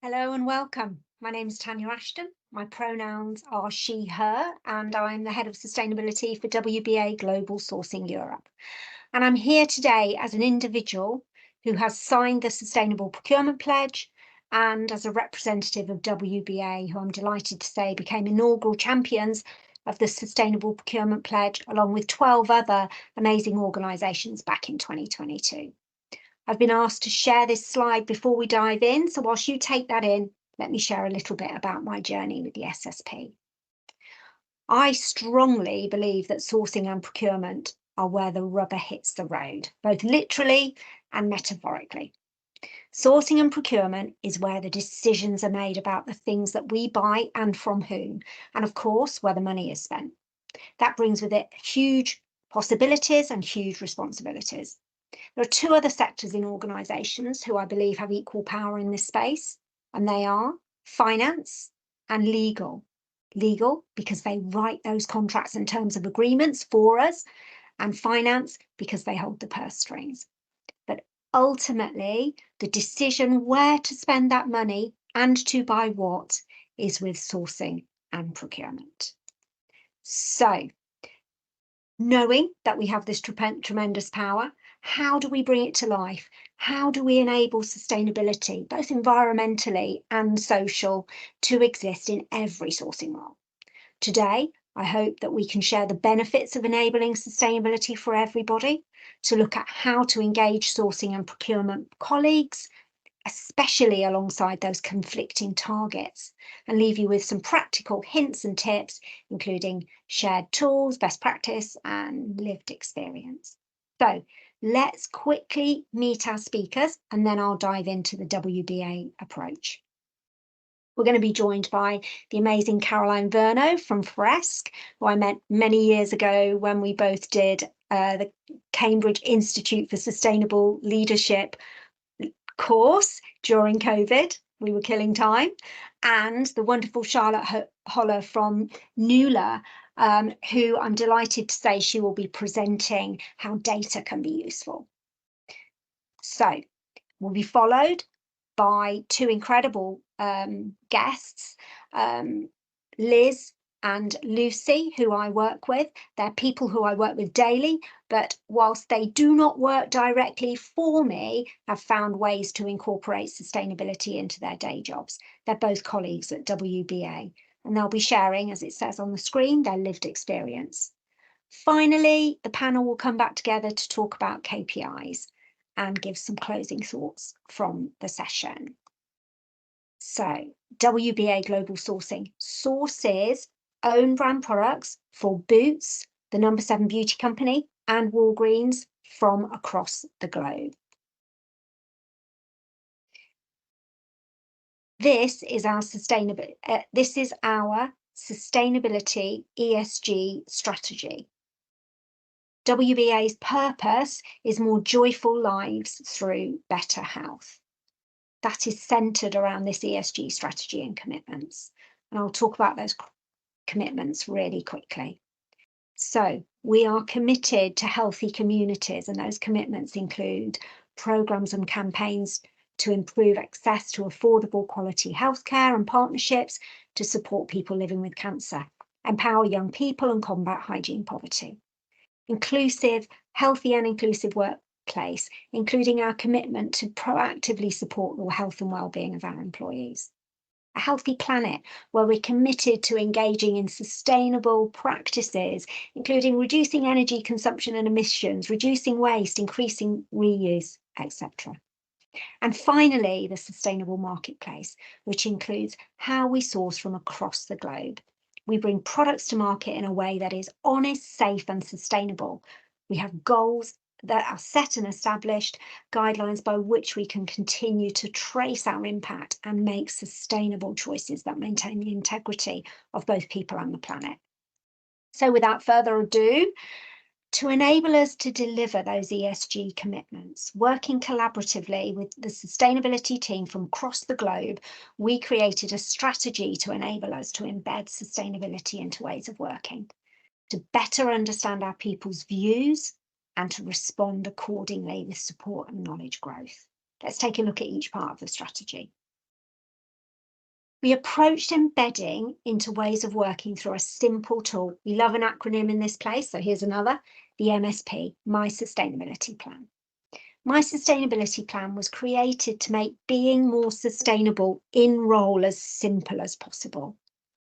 Hello and welcome. My name is Tanya Ashton. My pronouns are she, her, and I'm the head of sustainability for WBA Global Sourcing Europe. And I'm here today as an individual who has signed the Sustainable Procurement Pledge and as a representative of WBA, who I'm delighted to say became inaugural champions of the Sustainable Procurement Pledge, along with 12 other amazing organisations back in 2022. I've been asked to share this slide before we dive in, so whilst you take that in, let me share a little bit about my journey with the SSP. I strongly believe that sourcing and procurement are where the rubber hits the road, both literally and metaphorically. Sourcing and procurement is where the decisions are made about the things that we buy and from whom, and of course, where the money is spent. That brings with it huge possibilities and huge responsibilities. There are two other sectors in organisations who I believe have equal power in this space, and they are finance and legal. Legal, because they write those contracts and terms of agreements for us, and finance, because they hold the purse strings. But ultimately, the decision where to spend that money and to buy what is with sourcing and procurement. So, knowing that we have this tremendous power, how do we bring it to life? How do we enable sustainability, both environmentally and social, to exist in every sourcing role? Today, I hope that we can share the benefits of enabling sustainability for everybody, to look at how to engage sourcing and procurement colleagues, especially alongside those conflicting targets, and leave you with some practical hints and tips, including shared tools, best practice, and lived experience. So let's quickly meet our speakers, and then I'll dive into the WBA approach. We're going to be joined by the amazing Caroline Verno from Fresque, who I met many years ago when we both did the Cambridge Institute for Sustainable Leadership course during COVID. We were killing time. And the wonderful Charlotte Horler from Nula, who I'm delighted to say she will be presenting how data can be useful. So we'll be followed by two incredible guests, Liz and Lucy, who I work with. They're people who I work with daily, but whilst they do not work directly for me, have found ways to incorporate sustainability into their day jobs. They're both colleagues at WBA, and they'll be sharing, as it says on the screen, their lived experience. Finally, the panel will come back together to talk about KPIs and give some closing thoughts from the session. So, WBA Global Sourcing sources own brand products for Boots, the number 7 beauty company, and Walgreens from across the globe. This is our sustainability ESG strategy. WBA's purpose is more joyful lives through better health. That is centered around this ESG strategy and commitments. And I'll talk about those commitments really quickly. So we are committed to healthy communities, and those commitments include programs and campaigns to improve access to affordable quality healthcare and partnerships to support people living with cancer, empower young people and combat hygiene poverty. Healthy and inclusive workplace, including our commitment to proactively support the health and well-being of our employees. A healthy planet, where we're committed to engaging in sustainable practices, including reducing energy consumption and emissions, reducing waste, increasing reuse, etc. And finally, the sustainable marketplace, which includes how we source from across the globe. We bring products to market in a way that is honest, safe, and sustainable. We have goals that are set and established, guidelines by which we can continue to trace our impact and make sustainable choices that maintain the integrity of both people and the planet. So without further ado, to enable us to deliver those ESG commitments, working collaboratively with the sustainability team from across the globe, we created a strategy to enable us to embed sustainability into ways of working, to better understand our people's views and to respond accordingly with support and knowledge growth. Let's take a look at each part of the strategy. We approached embedding into ways of working through a simple tool. We love an acronym in this place, so here's another, the MSP, My Sustainability Plan. My Sustainability Plan was created to make being more sustainable in role as simple as possible.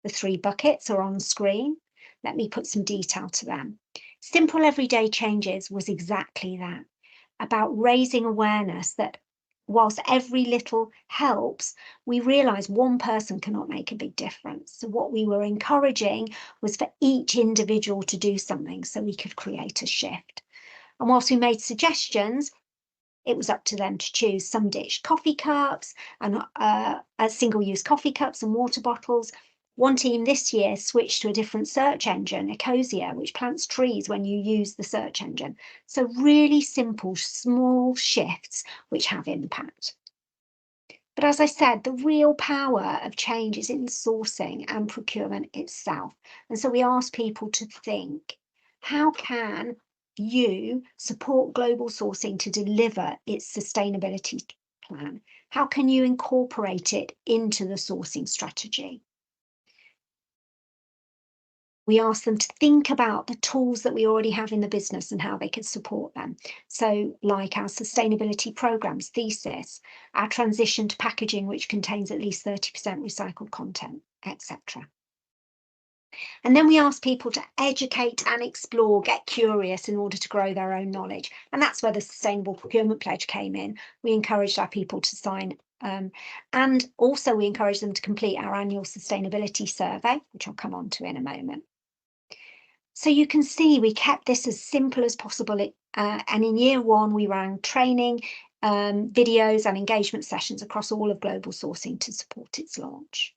The 3 buckets are on screen. Let me put some detail to them. Simple everyday changes was exactly that, about raising awareness that whilst every little helps, we realise one person cannot make a big difference. So what we were encouraging was for each individual to do something so we could create a shift. And whilst we made suggestions, it was up to them to choose. Some ditched coffee cups and single-use coffee cups and water bottles. One team this year switched to a different search engine, Ecosia, which plants trees when you use the search engine. So really simple, small shifts which have impact. But as I said, the real power of change is in sourcing and procurement itself. And so we asked people to think, how can you support global sourcing to deliver its sustainability plan? How can you incorporate it into the sourcing strategy? We asked them to think about the tools that we already have in the business and how they could support them. So like our sustainability programs, thesis, our transition to packaging, which contains at least 30% recycled content, etc. And then we asked people to educate and explore, get curious in order to grow their own knowledge. And that's where the Sustainable Procurement Pledge came in. We encouraged our people to sign and also we encouraged them to complete our annual sustainability survey, which I'll come on to in a moment. So you can see we kept this as simple as possible. And in year 1, we ran training, videos and engagement sessions across all of global sourcing to support its launch.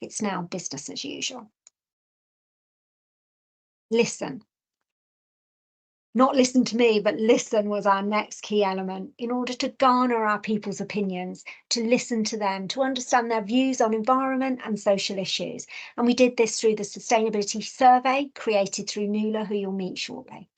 It's now business as usual. Listen. Not listen to me, but listen was our next key element in order to garner our people's opinions, to listen to them, to understand their views on environment and social issues. And we did this through the sustainability survey created through Nula, who you'll meet shortly.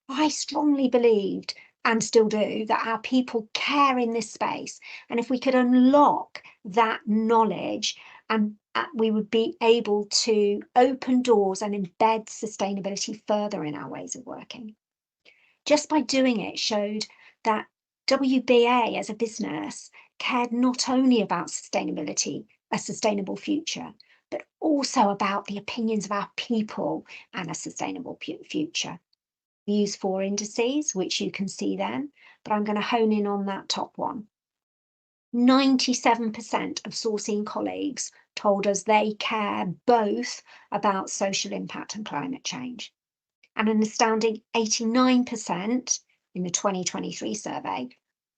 I strongly believed, and still do, that our people care in this space. And if we could unlock that knowledge, and we would be able to open doors and embed sustainability further in our ways of working. Just by doing it showed that WBA as a business cared not only about sustainability, a sustainable future, but also about the opinions of our people and a sustainable future. We use 4 indices, which you can see then, but I'm going to hone in on that top one. 97% of sourcing colleagues told us they care both about social impact and climate change. And an astounding 89% in the 2023 survey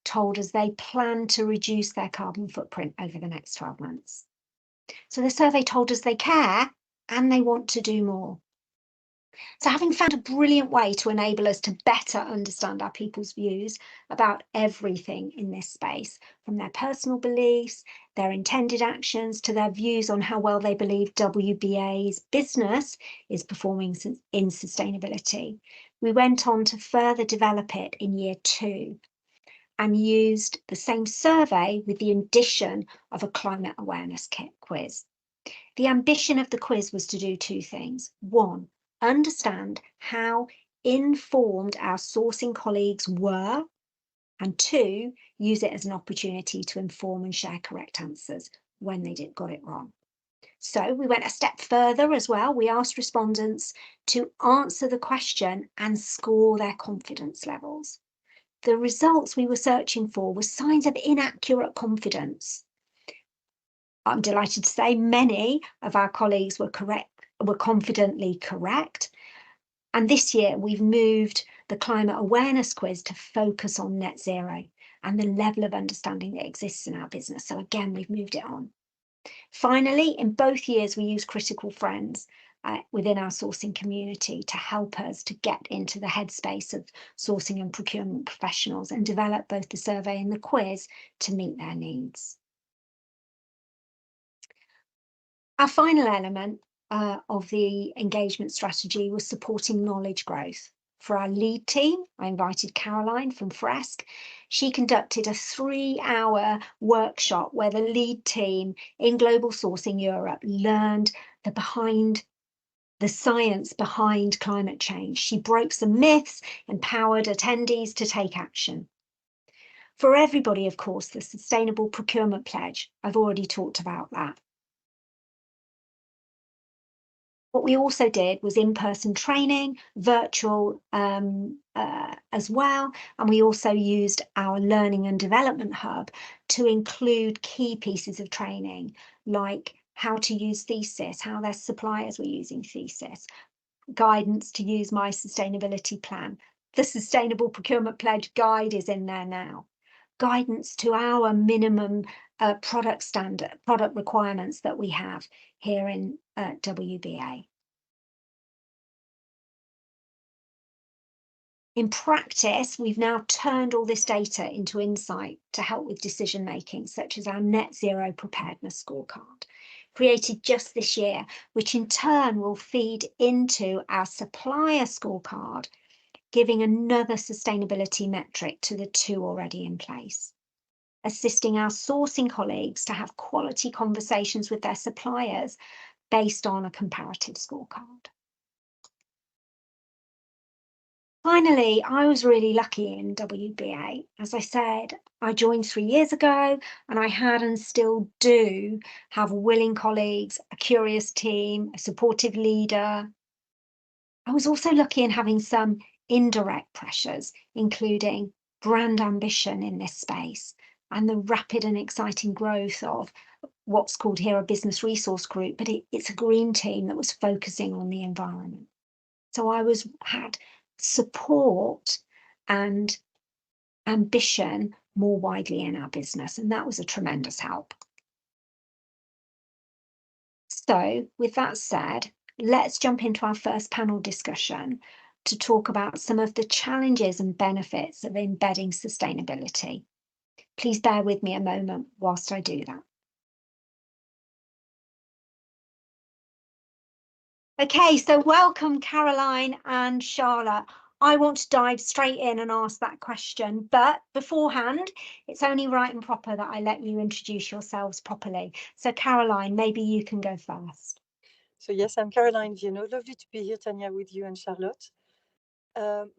told us they plan to reduce their carbon footprint over the next 12 months. So the survey told us they care and they want to do more. So having found a brilliant way to enable us to better understand our people's views about everything in this space, from their personal beliefs, their intended actions, to their views on how well they believe WBA's business is performing in sustainability, we went on to further develop it in year 2 and used the same survey with the addition of a climate awareness quiz. The ambition of the quiz was to do 2 things. 1, understand how informed our sourcing colleagues were, and 2, use it as an opportunity to inform and share correct answers when they got it wrong. So we went a step further as well. We asked respondents to answer the question and score their confidence levels. The results we were searching for were signs of inaccurate confidence. I'm delighted to say many of our colleagues were confidently correct. And this year we've moved the climate awareness quiz to focus on net zero and the level of understanding that exists in our business. So again, we've moved it on. Finally, in both years, we use critical friends within our sourcing community to help us to get into the headspace of sourcing and procurement professionals and develop both the survey and the quiz to meet their needs. Our final element of the engagement strategy was supporting knowledge growth. For our lead team, I invited Caroline from Fresk. She conducted a 3-hour workshop where the lead team in Global Sourcing Europe learned the science behind climate change. She broke some myths, empowered attendees to take action. For everybody, of course, the Sustainable Procurement Pledge, I've already talked about that. What we also did was in-person training, virtual as well, and we also used our learning and development hub to include key pieces of training, like how to use Thesis, how their suppliers were using Thesis, guidance to use my sustainability plan. The Sustainable Procurement Pledge guide is in there now. Guidance to our minimum product requirements that we have here in WBA. In practice, we've now turned all this data into insight to help with decision making, such as our net zero preparedness scorecard, created just this year, which in turn will feed into our supplier scorecard, giving another sustainability metric to the 2 already in place, assisting our sourcing colleagues to have quality conversations with their suppliers based on a comparative scorecard. Finally, I was really lucky in WBA. As I said, I joined 3 years ago, and I had and still do have willing colleagues, a curious team, a supportive leader. I was also lucky in having some indirect pressures, including brand ambition in this space and the rapid and exciting growth of what's called here a business resource group, but it's a green team that was focusing on the environment. So I had support and ambition more widely in our business, and that was a tremendous help. So with that said, let's jump into our first panel discussion to talk about some of the challenges and benefits of embedding sustainability. Please bear with me a moment whilst I do that. Okay, so welcome Caroline and Charlotte. I want to dive straight in and ask that question, but beforehand, it's only right and proper that I let you introduce yourselves properly. So Caroline, maybe you can go first. So yes, I'm Caroline Viennot. Lovely to be here, Tanya, with you and Charlotte.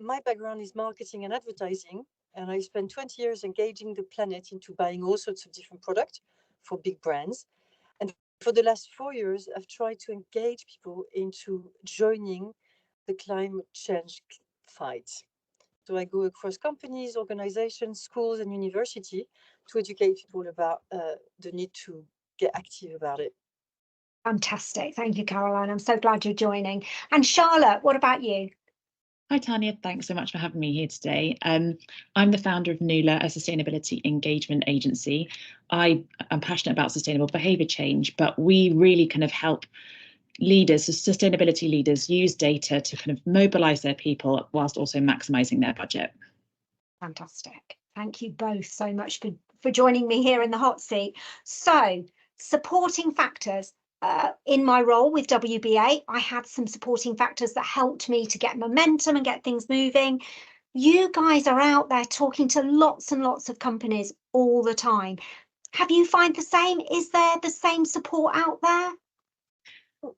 My background is marketing and advertising, and I spent 20 years engaging the planet into buying all sorts of different products for big brands. And for the last 4 years, I've tried to engage people into joining the climate change fight. So I go across companies, organizations, schools, and university to educate people about the need to get active about it. Fantastic. Thank you, Caroline. I'm so glad you're joining. And Charlotte, what about you? Hi, Tanya. Thanks so much for having me here today. I'm the founder of Nula, a sustainability engagement agency. I am passionate about sustainable behaviour change, but we really kind of help leaders, sustainability leaders, use data to kind of mobilise their people whilst also maximising their budget. Fantastic. Thank you both so much for joining me here in the hot seat. So, supporting factors. In my role with WBA, I had some supporting factors that helped me to get momentum and get things moving. You guys are out there talking to lots and lots of companies all the time. Have you found the same? Is there the same support out there?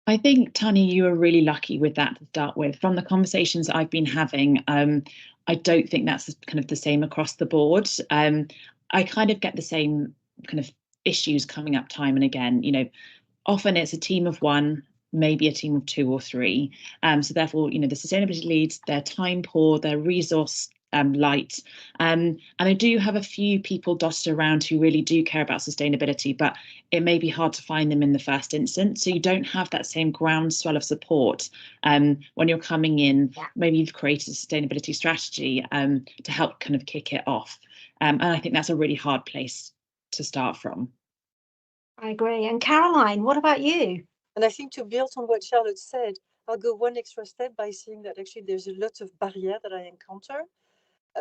I think, Tanya, you were really lucky with that to start with. From the conversations I've been having, I don't think that's kind of the same across the board. I kind of get the same kind of issues coming up time and again. You know, often it's a team of 1, maybe a team of 2 or 3. So therefore, you know, the sustainability leads, they're time poor, they're resource light. And I do have a few people dotted around who really do care about sustainability, but it may be hard to find them in the first instance. So you don't have that same groundswell of support when you're coming in. Yeah. Maybe you've created a sustainability strategy to help kind of kick it off. And I think that's a really hard place to start from. I agree. And Caroline, what about you? And I think to build on what Charlotte said, I'll go one extra step by saying that actually there's a lot of barriers that I encounter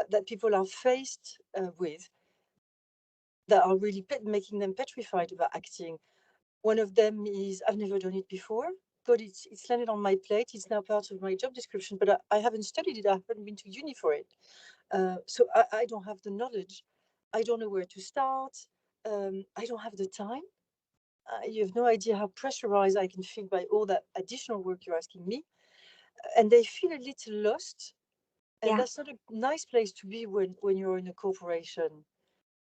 that people are faced with that are really making them petrified about acting. One of them is I've never done it before. but it's landed on my plate. It's now part of my job description, but I haven't studied it. I haven't been to uni for it. So I don't have the knowledge. I don't know where to start. I don't have the time. You have no idea how pressurized I can feel by all that additional work you're asking me. And they feel a little lost. And Yeah. that's not a nice place to be when you're in a corporation.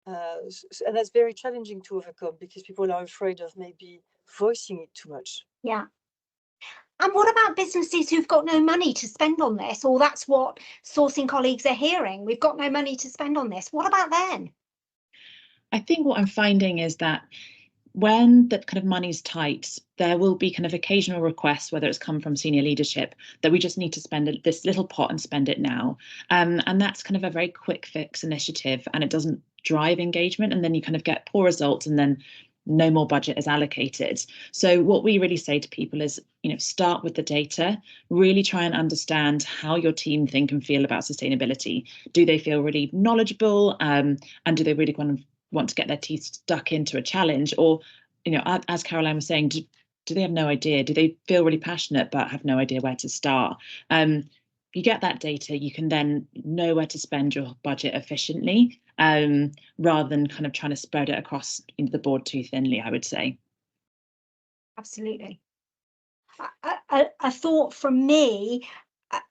And that's very challenging to overcome because people are afraid of maybe voicing it too much. Yeah. And what about businesses who've got no money to spend on this? Or that's what sourcing colleagues are hearing. We've got no money to spend on this. What about then? I think what I'm finding is that when the kind of money's tight, there will be kind of occasional requests, whether it's come from senior leadership, that we just need to spend this little pot and spend it now. And that's kind of a very quick fix initiative, and it doesn't drive engagement. And then you kind of get poor results, and then no more budget is allocated. So what we really say to people is, start with the data, really try and understand how your team think and feel about sustainability. Do they feel really knowledgeable? And do they really want to get their teeth stuck into a challenge? Or, as Caroline was saying, do they have no idea? Do they feel really passionate but have no idea where to start? You get that data, you can then know where to spend your budget efficiently, rather than kind of trying to spread it across the board too thinly, I would say. Absolutely. A thought from me,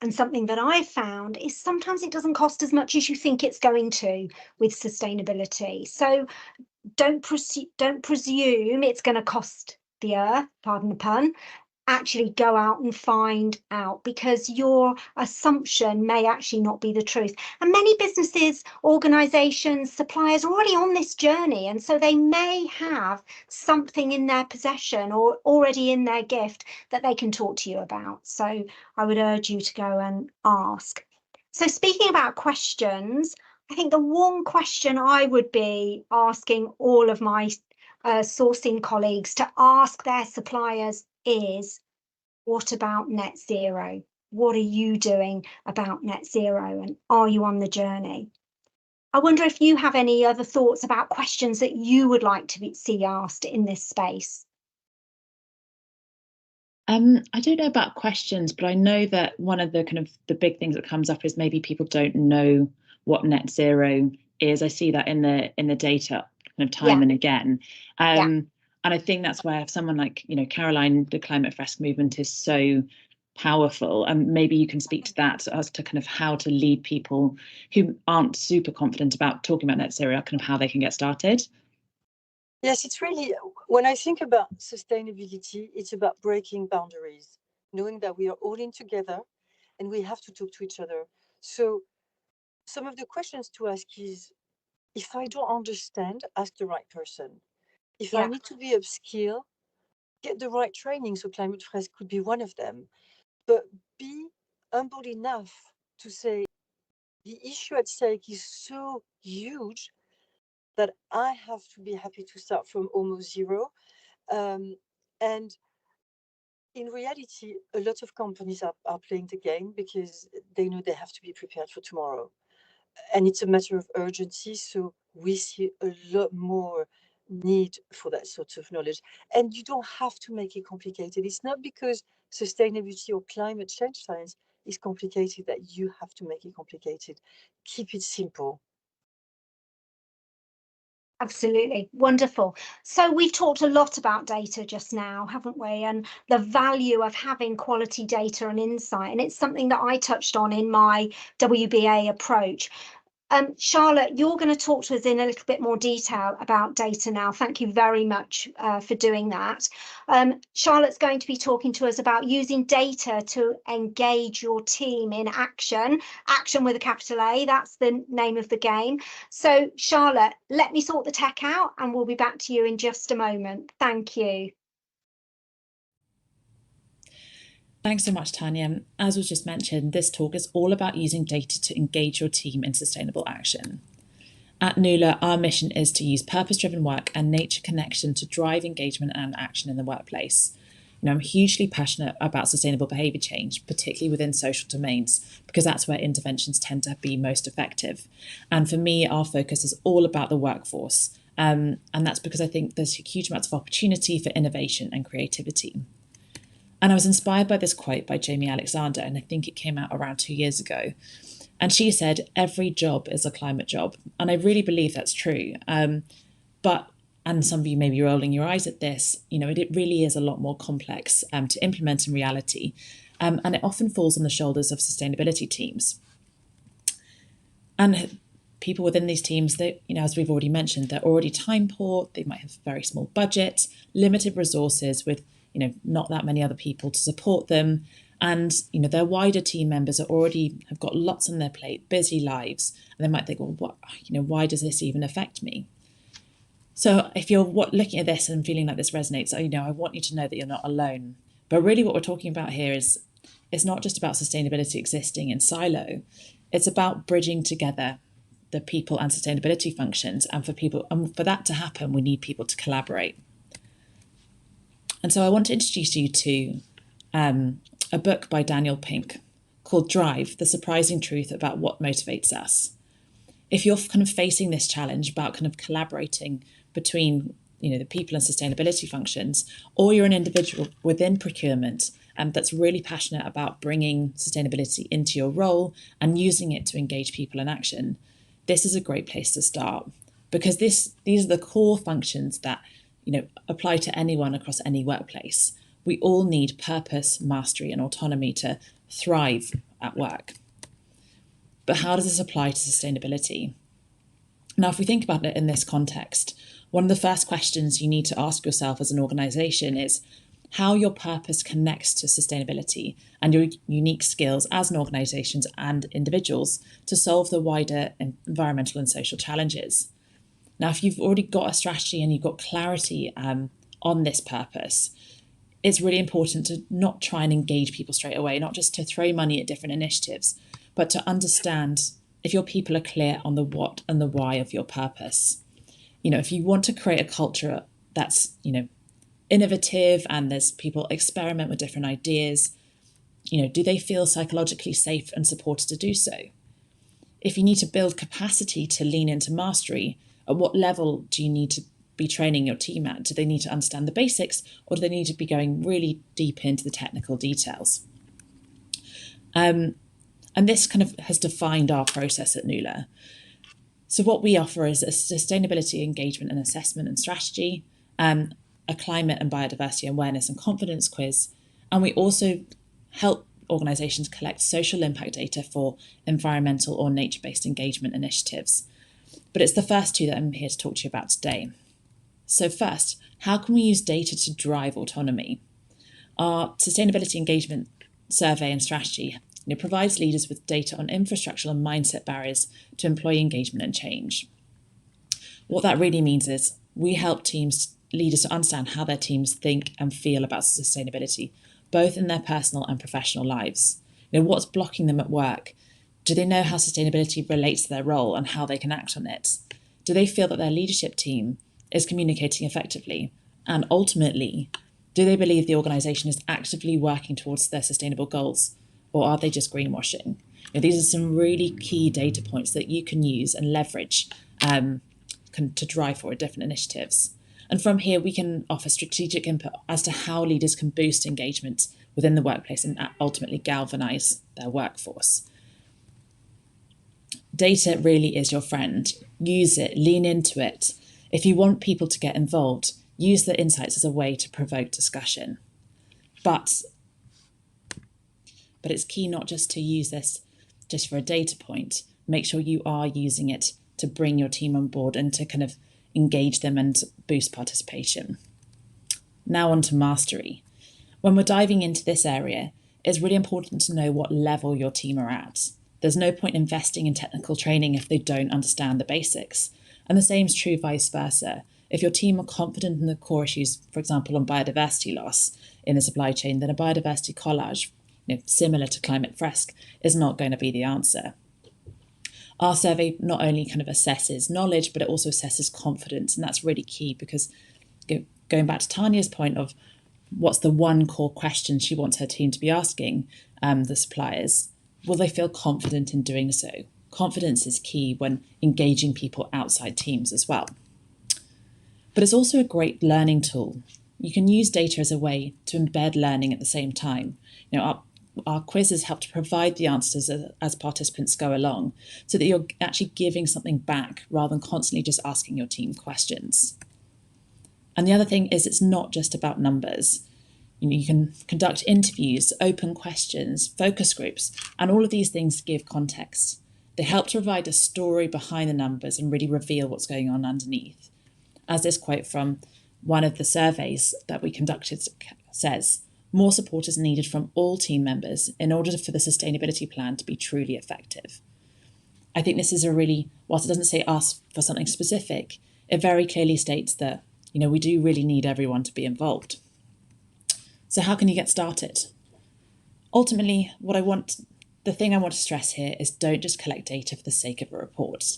and something that I've found, is sometimes it doesn't cost as much as you think it's going to with sustainability. So don't presume it's going to cost the earth, pardon the pun. Actually go out and find out, because your assumption may actually not be the truth. And many businesses, organizations, suppliers are already on this journey, and so they may have something in their possession or already in their gift that they can talk to you about. So I would urge you to go and ask. So speaking about questions, I think the one question I would be asking all of my sourcing colleagues to ask their suppliers is, what about net zero? What are you doing about net zero? And are you on the journey? I wonder if you have any other thoughts about questions that you would like to see asked in this space. I don't know about questions, but I know that one of the kind of the big things that comes up is maybe people don't know what net zero is. I see that in the data kind of time and again. And I think that's where someone like, Caroline, the climate fresque movement is so powerful. And maybe you can speak to that as to kind of how to lead people who aren't super confident about talking about net zero, kind of how they can get started. Yes, it's really, when I think about sustainability, it's about breaking boundaries, knowing that we are all in together and we have to talk to each other. So some of the questions to ask is, if I don't understand, ask the right person. If I need to be upskilled, get the right training. So Climate Fresque could be one of them. But be humble enough to say, the issue at stake is so huge that I have to be happy to start from almost zero. And in reality, a lot of companies are playing the game because they know they have to be prepared for tomorrow. And it's a matter of urgency. So we see a lot more need for that sort of knowledge. And you don't have to make it complicated. It's not because sustainability or climate change science is complicated that you have to make it complicated. Keep it simple. Absolutely. Wonderful. So we've talked a lot about data just now, haven't we? And the value of having quality data and insight. And it's something that I touched on in my WBA approach. Charlotte, you're going to talk to us in a little bit more detail about data now. Thank you very much for doing that. Charlotte's going to be talking to us about using data to engage your team in action. Action with a capital A, that's the name of the game. So Charlotte, let me sort the tech out and we'll be back to you in just a moment. Thank you. Thanks so much, Tanya. As was just mentioned, this talk is all about using data to engage your team in sustainable action. At Nula, our mission is to use purpose-driven work and nature connection to drive engagement and action in the workplace. I'm hugely passionate about sustainable behaviour change, particularly within social domains, because that's where interventions tend to be most effective. And for me, our focus is all about the workforce. And that's because I think there's huge amounts of opportunity for innovation and creativity. And I was inspired by this quote by Jamie Alexander, and I think it came out around 2 years ago. And she said, every job is a climate job. And I really believe that's true. And some of you may be rolling your eyes at this, it really is a lot more complex to implement in reality. And it often falls on the shoulders of sustainability teams. And people within these teams, they, as we've already mentioned, they're already time poor. They might have very small budgets, limited resources with, not that many other people to support them. And, their wider team members have got lots on their plate, busy lives. And they might think, well, why does this even affect me? So if you're looking at this and feeling like this resonates, I want you to know that you're not alone. But really what we're talking about here is, it's not just about sustainability existing in silo. It's about bridging together the people and sustainability functions. And for that to happen, we need people to collaborate. And so I want to introduce you to a book by Daniel Pink called Drive, The Surprising Truth About What Motivates Us. If you're kind of facing this challenge about kind of collaborating between the people and sustainability functions, or you're an individual within procurement that's really passionate about bringing sustainability into your role and using it to engage people in action, this is a great place to start, because these are the core functions that apply to anyone across any workplace. We all need purpose, mastery, and autonomy to thrive at work. But how does this apply to sustainability? Now, if we think about it in this context, one of the first questions you need to ask yourself as an organisation is how your purpose connects to sustainability and your unique skills as an organisation and individuals to solve the wider environmental and social challenges. Now, if you've already got a strategy and you've got clarity on this purpose, it's really important to not try and engage people straight away, not just to throw money at different initiatives, but to understand if your people are clear on the what and the why of your purpose. If you want to create a culture that's, innovative and there's people experiment with different ideas, do they feel psychologically safe and supported to do so? If you need to build capacity to lean into mastery, at what level do you need to be training your team at? Do they need to understand the basics, or do they need to be going really deep into the technical details? And this kind of has defined our process at Nula. So what we offer is a sustainability engagement and assessment and strategy, a climate and biodiversity awareness and confidence quiz. And we also help organisations collect social impact data for environmental or nature-based engagement initiatives. But it's the first two that I'm here to talk to you about today. So first, how can we use data to drive autonomy? Our sustainability engagement survey and strategy provides leaders with data on infrastructural and mindset barriers to employee engagement and change. What that really means is we help leaders to understand how their teams think and feel about sustainability, both in their personal and professional lives. What's blocking them at work? Do they know how sustainability relates to their role and how they can act on it? Do they feel that their leadership team is communicating effectively? And ultimately, do they believe the organisation is actively working towards their sustainable goals, or are they just greenwashing? These are some really key data points that you can use and leverage to drive forward different initiatives. And from here, we can offer strategic input as to how leaders can boost engagement within the workplace and ultimately galvanise their workforce. Data really is your friend. Use it, lean into it. If you want people to get involved, use the insights as a way to provoke discussion. But it's key not just to use this just for a data point. Make sure you are using it to bring your team on board and to kind of engage them and boost participation. Now on to mastery. When we're diving into this area, it's really important to know what level your team are at. There's no point investing in technical training if they don't understand the basics. And the same is true vice versa. If your team are confident in the core issues, for example, on biodiversity loss in the supply chain, then a biodiversity collage, similar to Climate Fresk, is not going to be the answer. Our survey not only kind of assesses knowledge, but it also assesses confidence. And that's really key because going back to Tanya's point of what's the one core question she wants her team to be asking the suppliers, will they feel confident in doing so? Confidence is key when engaging people outside teams as well. But it's also a great learning tool. you can use data as a way to embed learning at the same time. Our quizzes help to provide the answers as participants go along, so that you're actually giving something back rather than constantly just asking your team questions. And the other thing is, it's not just about numbers. You can conduct interviews, open questions, focus groups, and all of these things give context. They help to provide a story behind the numbers and really reveal what's going on underneath. As this quote from one of the surveys that we conducted says, more support is needed from all team members in order for the sustainability plan to be truly effective. I think this is whilst it doesn't say ask for something specific, it very clearly states that, we do really need everyone to be involved. So how can you get started? Ultimately, the thing I want to stress here is, don't just collect data for the sake of a report.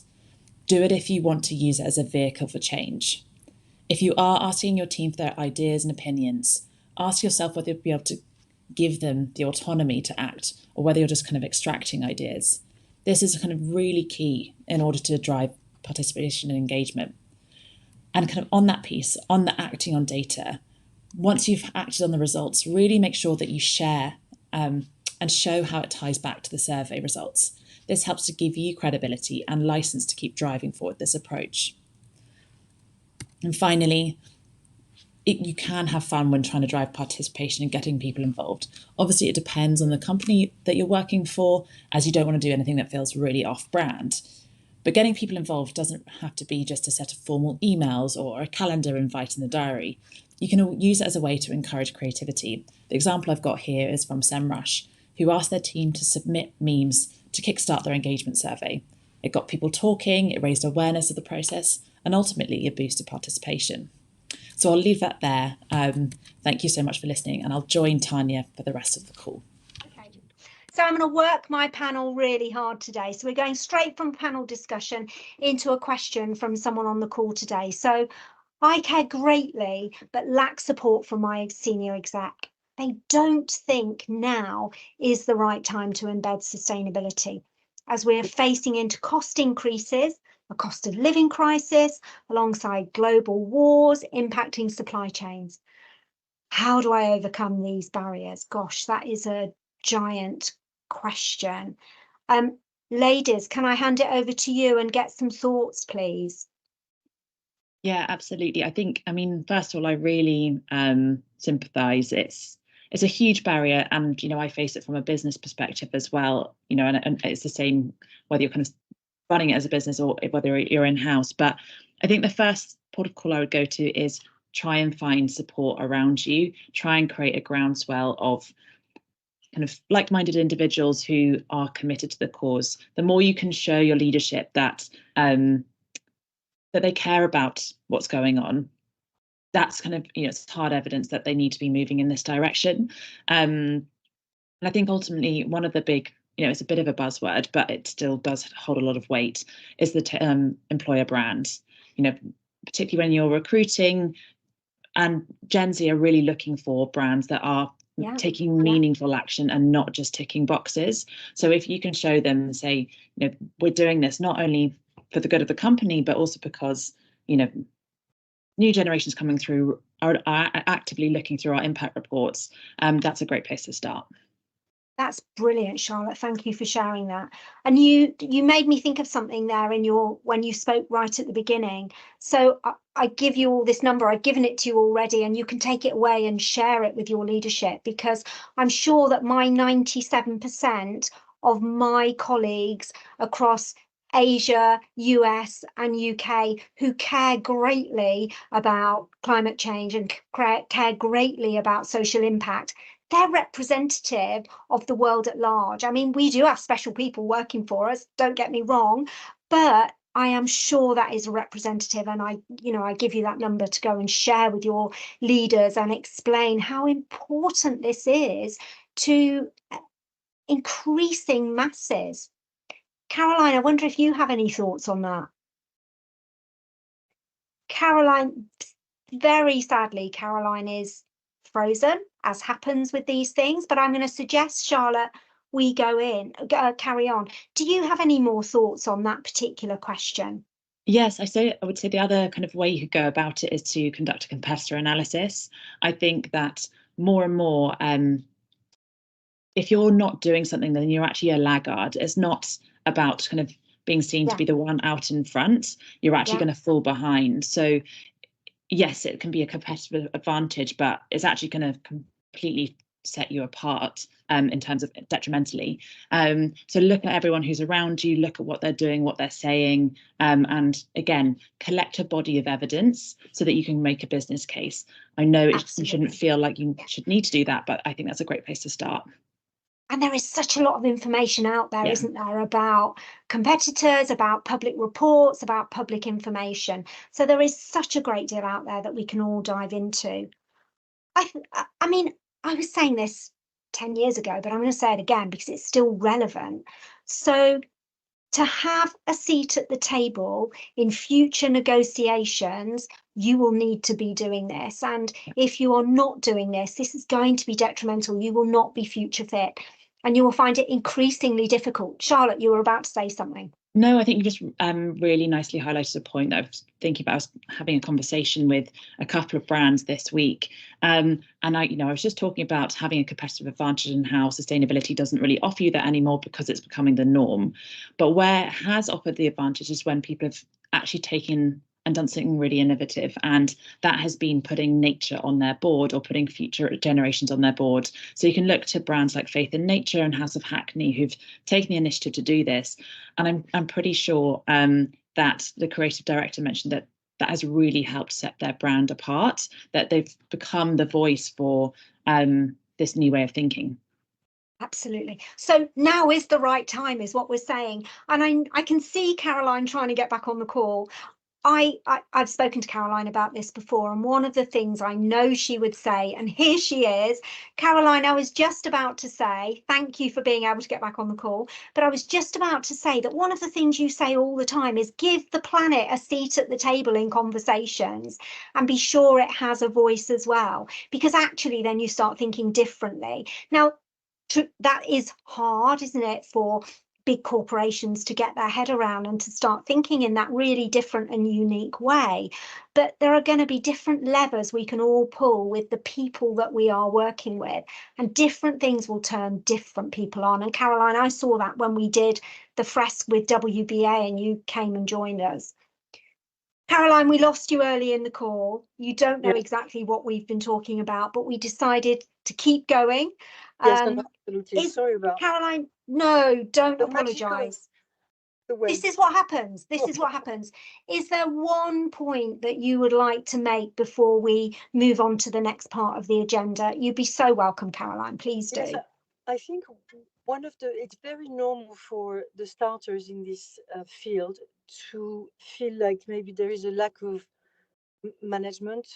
Do it if you want to use it as a vehicle for change. If you are asking your team for their ideas and opinions, ask yourself whether you'll be able to give them the autonomy to act, or whether you're just kind of extracting ideas. This is kind of really key in order to drive participation and engagement. And kind of on that piece, on the acting on data, once you've acted on the results, really make sure that you share and show how it ties back to the survey results. This helps to give you credibility and license to keep driving forward this approach. And finally, you can have fun when trying to drive participation and getting people involved. Obviously, it depends on the company that you're working for, as you don't want to do anything that feels really off-brand. But getting people involved doesn't have to be just a set of formal emails or a calendar invite in the diary. You can use it as a way to encourage creativity. The example I've got here is from SEMrush, who asked their team to submit memes to kickstart their engagement survey. It got people talking, it raised awareness of the process, and ultimately it boosted participation. So I'll leave that there. Thank you so much for listening, and I'll join Tanya for the rest of the call. Okay. So I'm going to work my panel really hard today. So we're going straight from panel discussion into a question from someone on the call today. So I care greatly, but lack support from my senior exec. They don't think now is the right time to embed sustainability, as we're facing into cost increases, a cost of living crisis, alongside global wars impacting supply chains. How do I overcome these barriers? Gosh, that is a giant question. Ladies, can I hand it over to you and get some thoughts, please? Yeah, absolutely. First of all, I really sympathise. It's a huge barrier, and I face it from a business perspective as well. And it's the same whether you're kind of running it as a business or whether you're in-house. But I think the first port of call I would go to is try and find support around you. Try and create a groundswell of kind of like-minded individuals who are committed to the cause. The more you can show your leadership that they care about what's going on, that's kind of, it's hard evidence that they need to be moving in this direction. And I think ultimately one of the big, it's a bit of a buzzword, but it still does hold a lot of weight, is the employer brand. Particularly when you're recruiting, and Gen Z are really looking for brands that are taking meaningful action and not just ticking boxes. So if you can show them and say, we're doing this not only for the good of the company, but also because, new generations coming through are actively looking through our impact reports, that's a great place to start. That's brilliant, Charlotte. Thank you for sharing that. And you made me think of something there when you spoke right at the beginning. So I give you all this number, I've given it to you already, and you can take it away and share it with your leadership, because I'm sure that my 97% of my colleagues across Asia, US and UK who care greatly about climate change and care greatly about social impact, they're representative of the world at large. I mean, we do have special people working for us, don't get me wrong, but I am sure that is a representative, and I give you that number to go and share with your leaders and explain how important this is to increasing masses. Caroline, I wonder if you have any thoughts on that. Caroline, very sadly, Caroline is frozen, as happens with these things, but I'm going to suggest, Charlotte, we carry on. Do you have any more thoughts on that particular question? Yes, I would say the other kind of way you could go about it is to conduct a competitor analysis. I think that more and more, if you're not doing something, then you're actually a laggard. It's not about kind of being seen to be the one out in front. You're actually going to fall behind. So yes, it can be a competitive advantage, but it's actually going to completely set you apart in terms of detrimentally. So look at everyone who's around you, look at what they're doing, what they're saying, and again, collect a body of evidence so that you can make a business case. I know you shouldn't feel like you should need to do that, but I think that's a great place to start. And there is such a lot of information out there, isn't there, about competitors, about public reports, about public information. So there is such a great deal out there that we can all dive into. I mean, I was saying this 10 years ago, but I'm going to say it again because it's still relevant. So to have a seat at the table in future negotiations, you will need to be doing this. And if you are not doing this, this is going to be detrimental. You will not be future fit and you will find it increasingly difficult. Charlotte, you were about to say something. No, I think you just really nicely highlighted a point that I was thinking about. I was having a conversation with a couple of brands this week, and I was just talking about having a competitive advantage and how sustainability doesn't really offer you that anymore because it's becoming the norm. But where it has offered the advantage is when people have actually taken and done something really innovative, and that has been putting nature on their board or putting future generations on their board. So you can look to brands like Faith in Nature and House of Hackney who've taken the initiative to do this, and I'm pretty sure that the creative director mentioned that has really helped set their brand apart, that they've become the voice for this new way of thinking. Absolutely. So now is the right time, is what we're saying. And I can see Caroline trying to get back on the call. I've spoken to Caroline about this before, and one of the things I know she would say, and here she is. Caroline, I was just about to say, thank you for being able to get back on the call, but I was just about to say that one of the things you say all the time is give the planet a seat at the table in conversations and be sure it has a voice as well, because actually then you start thinking differently. Now, that is hard, isn't it, for big corporations to get their head around and to start thinking in that really different and unique way. But there are going to be different levers we can all pull with the people that we are working with, and different things will turn different people on. And Caroline, I saw that when we did the fresque with WBA and you came and joined us. Caroline, we lost you early in the call. You don't know exactly what we've been talking about, but we decided to keep going. Yes, absolutely. Sorry about Caroline, no, don't apologise. This is what happens. This is what happens. Is there one point that you would like to make before we move on to the next part of the agenda? You'd be so welcome, Caroline. Please do. Yes, I think it's very normal for the starters in this field to feel like maybe there is a lack of management.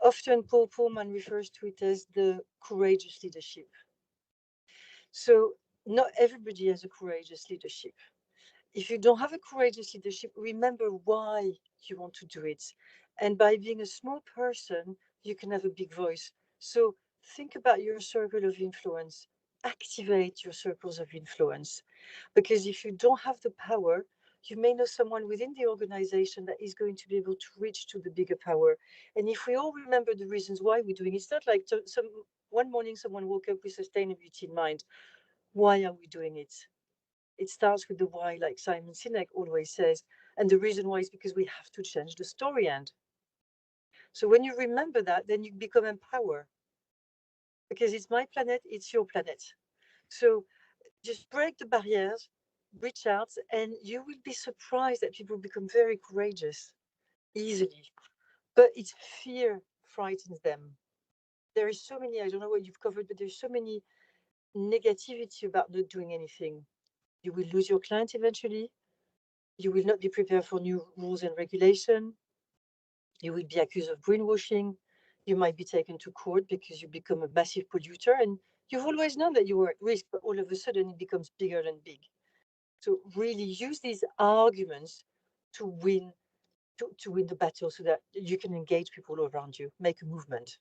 Often Paul Pullman refers to it as the courageous leadership. So not everybody has a courageous leadership. If you don't have a courageous leadership, remember why you want to do it. And by being a small person, you can have a big voice. So think about your circle of influence. Activate your circles of influence. Because if you don't have the power, you may know someone within the organization that is going to be able to reach to the bigger power. And if we all remember the reasons why we're doing it, it's not like one morning someone woke up with sustainability in mind. Why are we doing it? It starts with the why, like Simon Sinek always says. And the reason why is because we have to change the story end. So when you remember that, then you become empowered. Because it's my planet, it's your planet. So just break the barriers, reach out, and you will be surprised that people become very courageous easily. But it's fear frightens them. There is so many, I don't know what you've covered, but there's so many negativity about not doing anything. You will lose your client eventually. You will not be prepared for new rules and regulation. You will be accused of greenwashing. You might be taken to court because you become a massive polluter. And you've always known that you were at risk, but all of a sudden it becomes bigger and big. So really use these arguments to win to win the battle so that you can engage people around you, make a movement.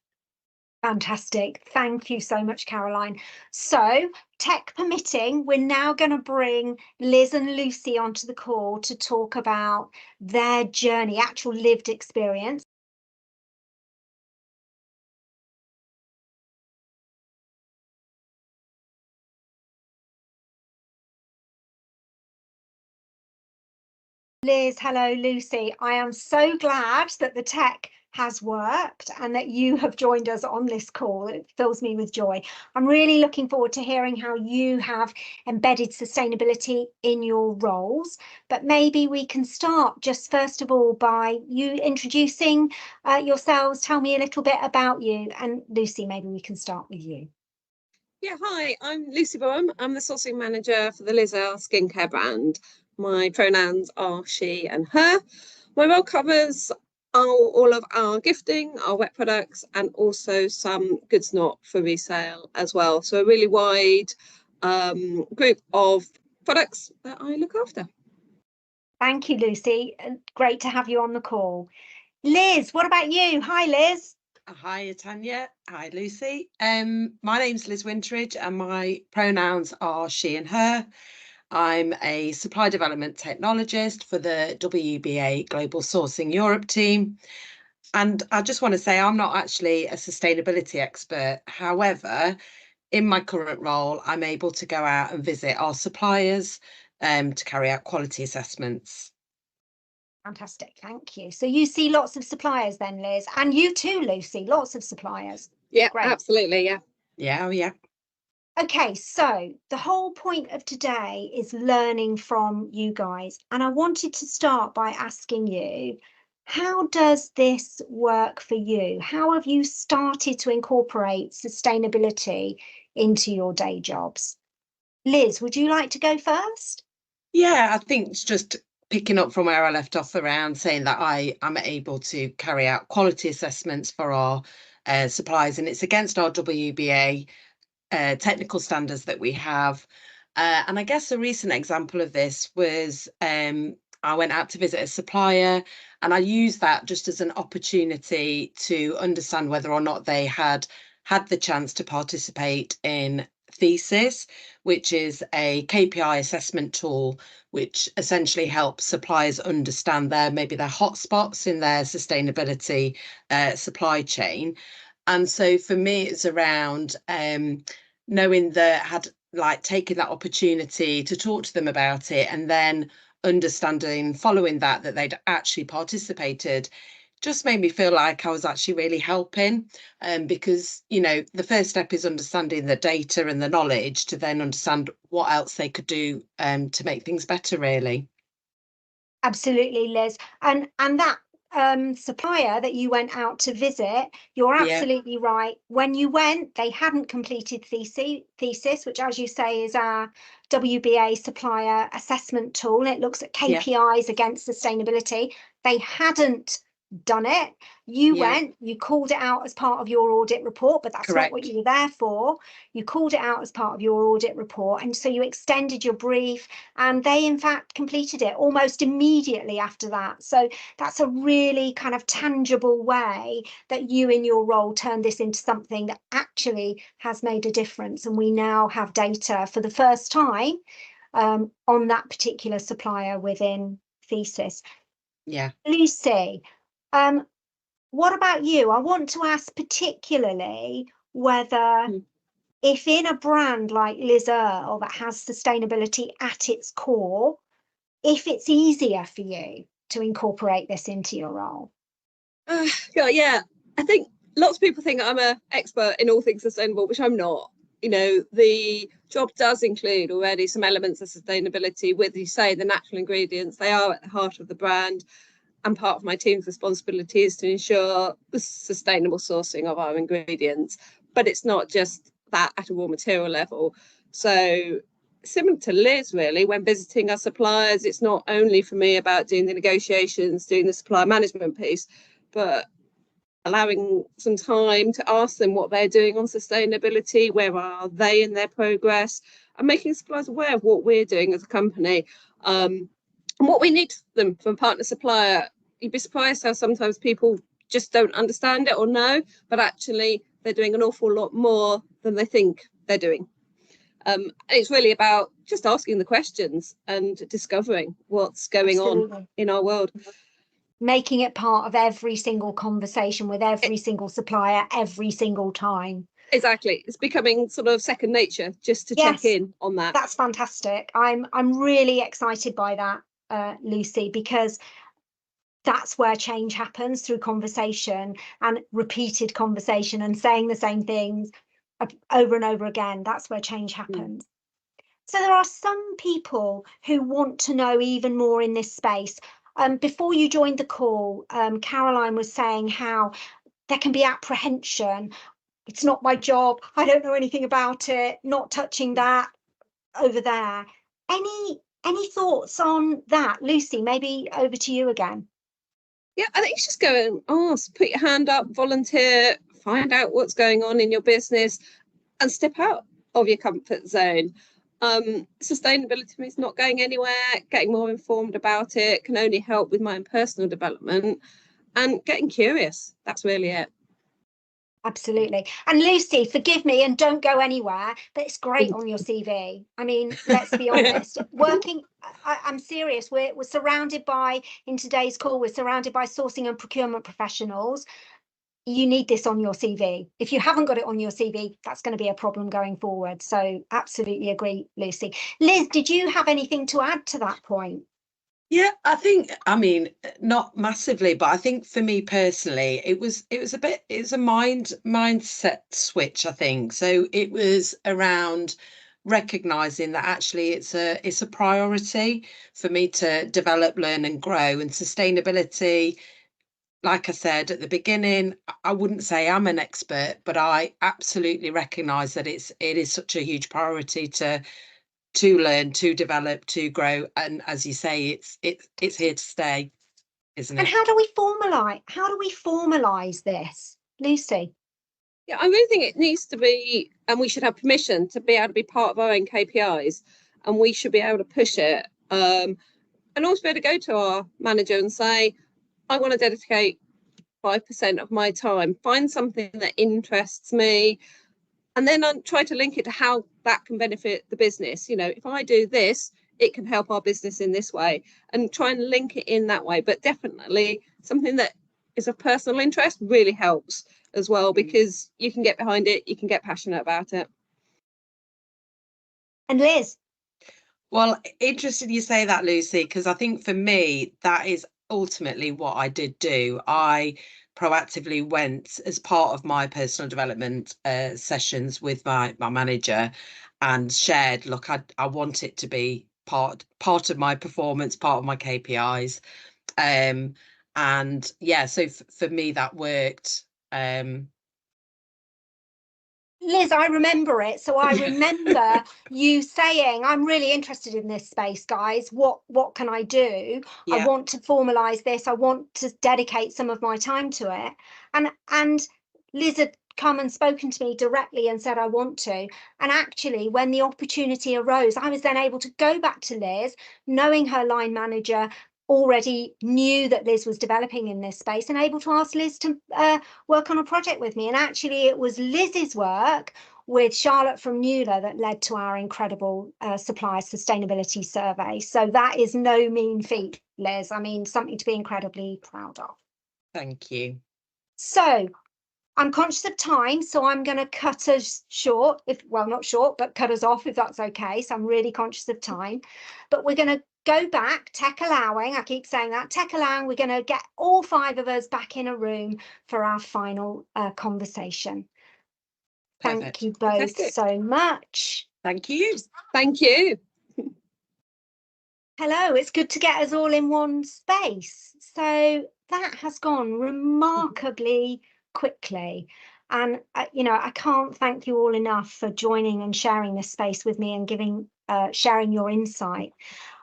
Fantastic. Thank you so much, Caroline. So, tech permitting, we're now going to bring Liz and Lucy onto the call to talk about their journey, actual lived experience. Liz, hello, Lucy. I am so glad that the tech has worked and that you have joined us on this call. It fills me with joy. I'm really looking forward to hearing how you have embedded sustainability in your roles. But maybe we can start just first of all by you introducing yourselves. Tell me a little bit about you. And Lucy, maybe we can start with you. Yeah, hi, I'm Lucy Boreham. I'm the sourcing manager for the Earle skincare brand. My pronouns are she and her. My role covers all of our gifting, our wet products, and also some goods not for resale as well. So a really wide group of products that I look after. Thank you, Lucy. Great to have you on the call. Liz, what about you? Hi, Liz. Hi, Tanya. Hi, Lucy. My name's Liz Winteridge and my pronouns are she and her. I'm a supply development technologist for the WBA Global Sourcing Europe team. And I just want to say I'm not actually a sustainability expert. However, in my current role, I'm able to go out and visit our suppliers to carry out quality assessments. Fantastic, thank you. So you see lots of suppliers then, Liz, and you too, Lucy, lots of suppliers. Yeah, Great. absolutely, yeah. Yeah, yeah. Okay, so the whole point of today is learning from you guys. And I wanted to start by asking you, how does this work for you? How have you started to incorporate sustainability into your day jobs? Liz, would you like to go first? Yeah, I think it's just picking up from where I left off around saying that I am able to carry out quality assessments for our supplies, and it's against our WBA technical standards that we have. And I guess a recent example of this was I went out to visit a supplier and I used that just as an opportunity to understand whether or not they had the chance to participate in Thesis, which is a KPI assessment tool, which essentially helps suppliers understand maybe their hotspots in their sustainability supply chain. And so for me, it's around knowing that had taken that opportunity to talk to them about it and then understanding following that they'd actually participated just made me feel like I was actually really helping, because the first step is understanding the data and the knowledge to then understand what else they could do to make things better, really. Absolutely, Liz. And that supplier that you went out to visit, you're absolutely right. When you went, they hadn't completed Thesis, which, as you say, is our WBA supplier assessment tool. It looks at KPIs against sustainability. They hadn't done it. You went, you called it out as part of your audit report, but that's not what you were there for. You called it out as part of your audit report, and so you extended your brief, and they in fact completed it almost immediately after that. So that's a really kind of tangible way that you in your role turned this into something that actually has made a difference, and we now have data for the first time on that particular supplier within Thesis. Lucy, what about you? I want to ask particularly whether if in a brand like Earle that has sustainability at its core, if it's easier for you to incorporate this into your role. Yeah, I think lots of people think I'm an expert in all things sustainable, which I'm not. The job does include already some elements of sustainability with, you say, the natural ingredients. They are at the heart of the brand. And part of my team's responsibility is to ensure the sustainable sourcing of our ingredients. But it's not just that at a raw material level. So similar to Liz, really, when visiting our suppliers, it's not only for me about doing the negotiations, doing the supply management piece, but allowing some time to ask them what they're doing on sustainability, where are they in their progress, and making suppliers aware of what we're doing as a company. And what we need them from a partner supplier. You'd be surprised how sometimes people just don't understand it or know, but actually they're doing an awful lot more than they think they're doing. And it's really about just asking the questions and discovering what's going on in our world. Making it part of every single conversation with every single supplier every single time. Exactly. It's becoming sort of second nature just to check in on that. That's fantastic. I'm really excited by that, Lucy, because that's where change happens, through conversation and repeated conversation and saying the same things over and over again. That's where change happens. So there are some people who want to know even more in this space. Before you joined the call, Caroline was saying how there can be apprehension. It's not my job. I don't know anything about it. Not touching that over there. Any thoughts on that, Lucy? Maybe over to you again. Yeah, I think you just go and ask, put your hand up, volunteer, find out what's going on in your business, and step out of your comfort zone. Sustainability means not going anywhere. Getting more informed about it can only help with my own personal development, and getting curious. That's really it. Absolutely. And Lucy, forgive me and don't go anywhere, but it's great on your CV. I mean, let's be honest, working, I'm serious, we're surrounded by, in today's call, we're surrounded by sourcing and procurement professionals. You need this on your CV. If you haven't got it on your CV, that's going to be a problem going forward. So absolutely agree, Lucy. Liz, did you have anything to add to that point? Yeah, I mean, not massively, but I think for me personally, it was a mindset switch, I think. So it was around recognizing that actually it's a priority for me to develop, learn and grow. And sustainability, like I said at the beginning, I wouldn't say I'm an expert, but I absolutely recognize that it is such a huge priority to learn, to develop, to grow, and as you say, it's here to stay, isn't it? And how do we formalize this, Lucy? Yeah, I really think it needs to be, and we should have permission to be able to be part of our own KPIs, and we should be able to push it, and also be able to go to our manager and say, I want to dedicate 5% of my time, find something that interests me, and then try to link it to how that can benefit the business. You know, if I do this, it can help our business in this way, and try and link it in that way. But definitely something that is of personal interest really helps as well, because you can get behind it, you can get passionate about it. And Liz? Well, interesting you say that, Lucy, because I think for me, that is ultimately what I did do. I proactively went as part of my personal development sessions with my manager and shared, look, I want it to be part of my performance, part of my KPIs. And yeah, so for me that worked. Liz, I remember it. So I remember you saying, I'm really interested in this space, guys. What can I do? Yeah. I want to formalize this. I want to dedicate some of my time to it. And Liz had come and spoken to me directly and said, I want to. And actually, when the opportunity arose, I was then able to go back to Liz, knowing her line manager already knew that Liz was developing in this space, and able to ask Liz to work on a project with me. And actually it was Liz's work with Charlotte from Nula that led to our incredible supplier sustainability survey. So that is no mean feat, Liz. I mean, something to be incredibly proud of. Thank you. So I'm conscious of time, so I'm going to cut us short, not short, but cut us off if that's okay. So I'm really conscious of time, but we're going to go back, tech allowing, I keep saying that, tech allowing, we're going to get all 5 of us back in a room for our final conversation. Perfect. Thank you both so much. Thank you. Thank you. Hello, it's good to get us all in one space. So that has gone remarkably quickly. And, I can't thank you all enough for joining and sharing this space with me and sharing your insight.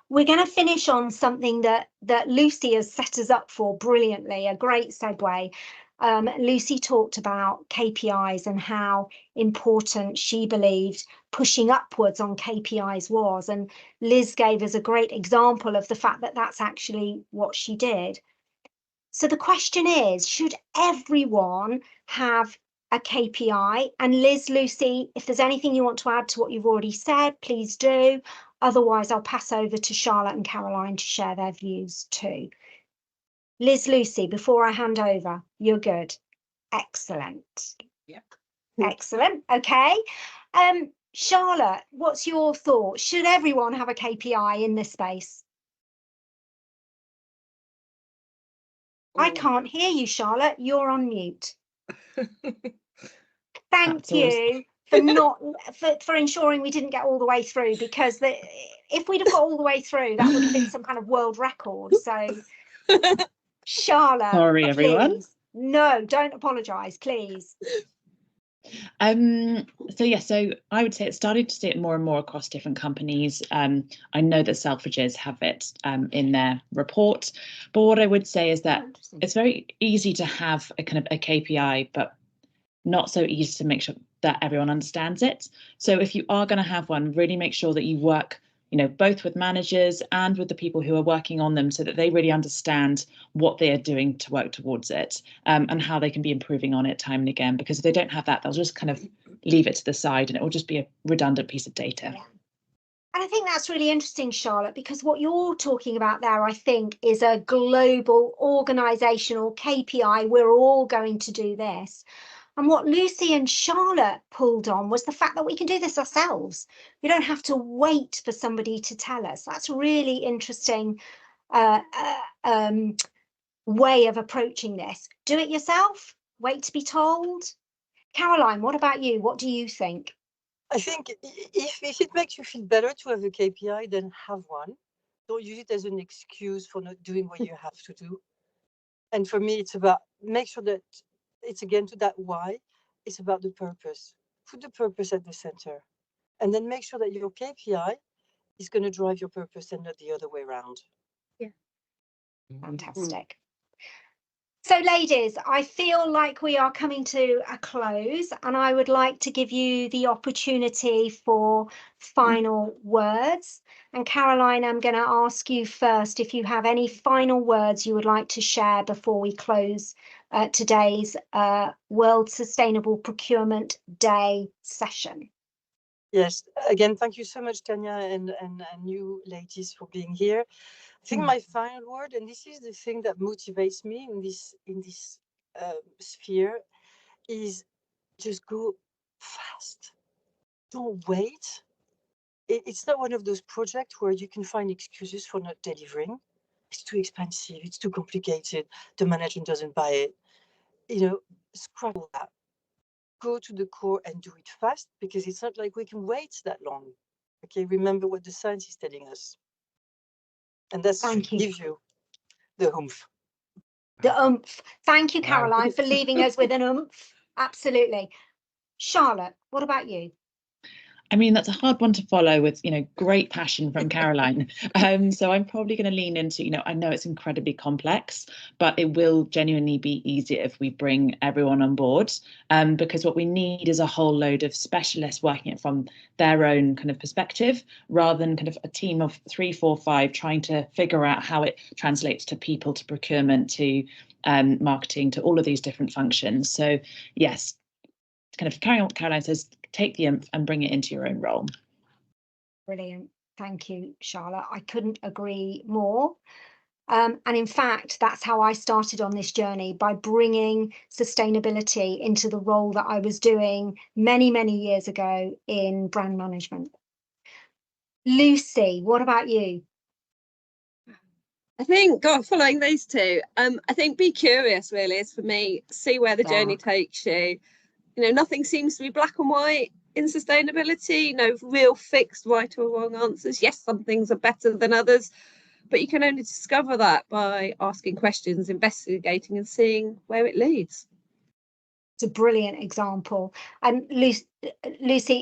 We're going to finish on something that Lucy has set us up for brilliantly, a great segue. Lucy talked about KPIs and how important she believed pushing upwards on KPIs was. And Liz gave us a great example of the fact that that's actually what she did. So the question is, should everyone have a KPI. And Liz, Lucy, if there's anything you want to add to what you've already said, please do. Otherwise, I'll pass over to Charlotte and Caroline to share their views too. Liz, Lucy, before I hand over, you're good. Excellent. Yep. Excellent. Okay. Charlotte, what's your thought? Should everyone have a KPI in this space? I can't hear you, Charlotte. You're on mute. Thank you for ensuring we didn't get all the way through, because if we'd have got all the way through, that would have been some kind of world record. So, Charlotte, Sorry, everyone. please. No, don't apologise, please. So I would say it started to see it more and more across different companies. I know that Selfridges have it in their report, but what I would say is that it's very easy to have a kind of a KPI, but not so easy to make sure that everyone understands it. So if you are going to have one, really make sure that you work, both with managers and with the people who are working on them, so that they really understand what they are doing to work towards it, and how they can be improving on it time and again. Because if they don't have that, they'll just kind of leave it to the side and it will just be a redundant piece of data. Yeah. And I think that's really interesting, Charlotte, because what you're talking about there, I think, is a global organisational KPI. We're all going to do this. And what Lucy and Charlotte pulled on was the fact that we can do this ourselves. We don't have to wait for somebody to tell us. That's a really interesting way of approaching this. Do it yourself, wait to be told. Caroline, what about you? What do you think? I think if it makes you feel better to have a KPI, then have one. Don't use it as an excuse for not doing what you have to do. And for me, it's about make sure that it's again to that why. It's about the purpose. Put the purpose at the center, and then make sure that your KPI is going to drive your purpose and not the other way around. Yeah. Fantastic. So, ladies, I feel like we are coming to a close, and I would like to give you the opportunity for final words. And Caroline, I'm going to ask you first if you have any final words you would like to share before we close today's World Sustainable Procurement Day session. Yes, again, thank you so much, Tanya, and you ladies for being here. I think my final word, and this is the thing that motivates me in this sphere, is just go fast. Don't wait. It's not one of those projects where you can find excuses for not delivering. It's too expensive. It's too complicated. The management doesn't buy it. Scrap all that. Go to the core and do it fast, because it's not like we can wait that long. Okay, remember what the science is telling us. And that's to give you the oomph. The oomph. Thank you, Caroline, for leaving us with an oomph. Absolutely. Charlotte, what about you? I mean, that's a hard one to follow with, great passion from Caroline. So I'm probably going to lean into, I know it's incredibly complex, but it will genuinely be easier if we bring everyone on board, because what we need is a whole load of specialists working it from their own kind of perspective, rather than kind of a team of 3, 4, 5 trying to figure out how it translates to people, to procurement, to marketing, to all of these different functions. So yes, kind of carrying on what Caroline says, take the oomph and bring it into your own role. Brilliant. Thank you, Charlotte. I couldn't agree more. And in fact, that's how I started on this journey, by bringing sustainability into the role that I was doing many, many years ago in brand management. Lucy, what about you? I think, following these two, I think be curious really is for me. See where the journey takes you. Nothing seems to be black and white in sustainability. No real fixed right or wrong answers. Yes, some things are better than others, but you can only discover that by asking questions, investigating, and seeing where it leads. It's a brilliant example. And Lucy,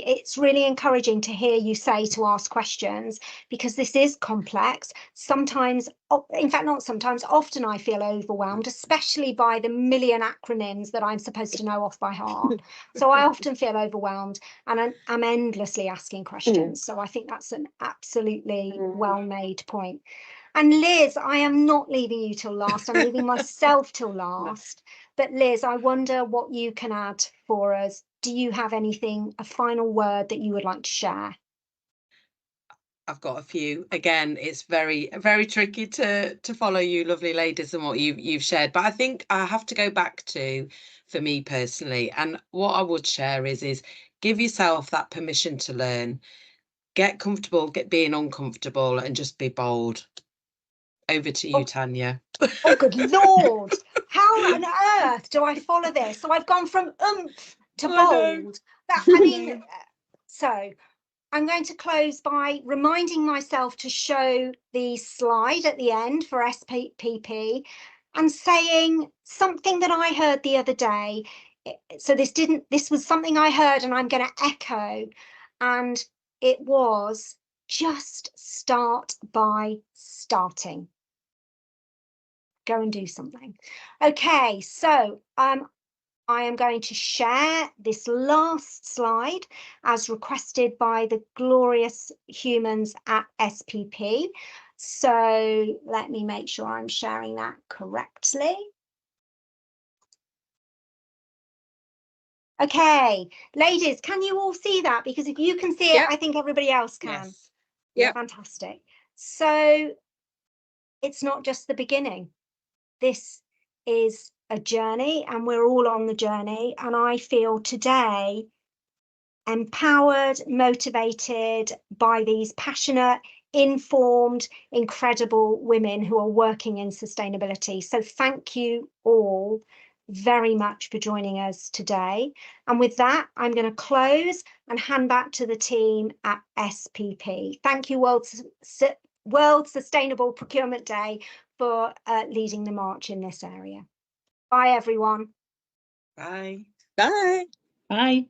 it's really encouraging to hear you say to ask questions, because this is complex. Sometimes, in fact, not sometimes, often I feel overwhelmed, especially by the million acronyms that I'm supposed to know off by heart. So I often feel overwhelmed, and I'm endlessly asking questions. So I think that's an absolutely well-made point. And Liz, I am not leaving you till last. I'm leaving myself till last. But Liz, I wonder what you can add for us. Do you have anything, a final word that you would like to share? I've got a few. Again, it's very tricky to follow you lovely ladies and what you've shared, but I think I have to go back to, for me personally, and what I would share is give yourself that permission to learn, get comfortable, get being uncomfortable, and just be bold. Over to you, Tanya. Oh, good Lord. How on earth do I follow this? So I've gone from oomph to bold. I mean, so I'm going to close by reminding myself to show the slide at the end for SPP and saying something that I heard the other day. So this was something I heard and I'm going to echo, and it was just start by starting. Go and do something. Okay, so I am going to share this last slide as requested by the glorious humans at SPP. So let me make sure I'm sharing that correctly. Okay, ladies, can you all see that? Because if you can see it, I think everybody else can. Yes. Yeah. Fantastic. So it's not just the beginning. This is a journey and we're all on the journey, and I feel today empowered, motivated by these passionate, informed, incredible women who are working in sustainability. So thank you all very much for joining us today. And with that, I'm going to close and hand back to the team at SPP. Thank you, World Sustainable Procurement Day, for leading the march in this area. Bye, everyone. Bye. Bye. Bye.